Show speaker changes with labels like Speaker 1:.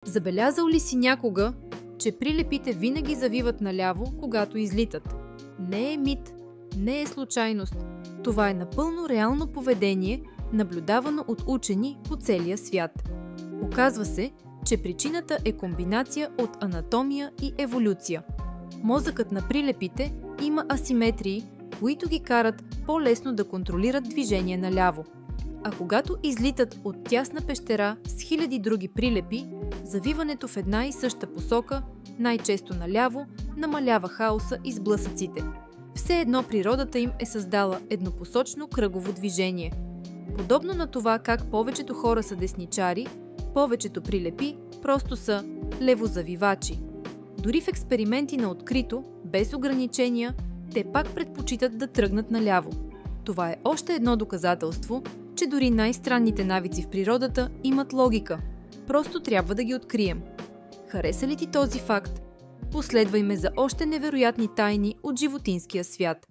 Speaker 1: Забелязал ли си някога, че прилепите винаги завиват наляво, когато излитат? Не е мит, не е случайност. Това е напълно реално поведение, наблюдавано от учени по целия свят. Оказва се, че причината е комбинация от анатомия и еволюция. Мозъкът на прилепите има асиметрии, които ги карат по-лесно да контролират движение наляво. А когато излитат от тясна пещера с хиляди други прилепи, завиването в една и съща посока, най-често наляво, намалява хаоса и сблъсъците. Все едно природата им е създала еднопосочно кръгово движение. Подобно на това как повечето хора са десничари, повечето прилепи просто са левозавивачи. Дори в експерименти на открито, без ограничения, те пак предпочитат да тръгнат наляво. Това е още едно доказателство, че дори най-странните навици в природата имат логика. Просто трябва да ги открием. Хареса ли ти този факт? Последвай ме за още невероятни тайни от животинския свят.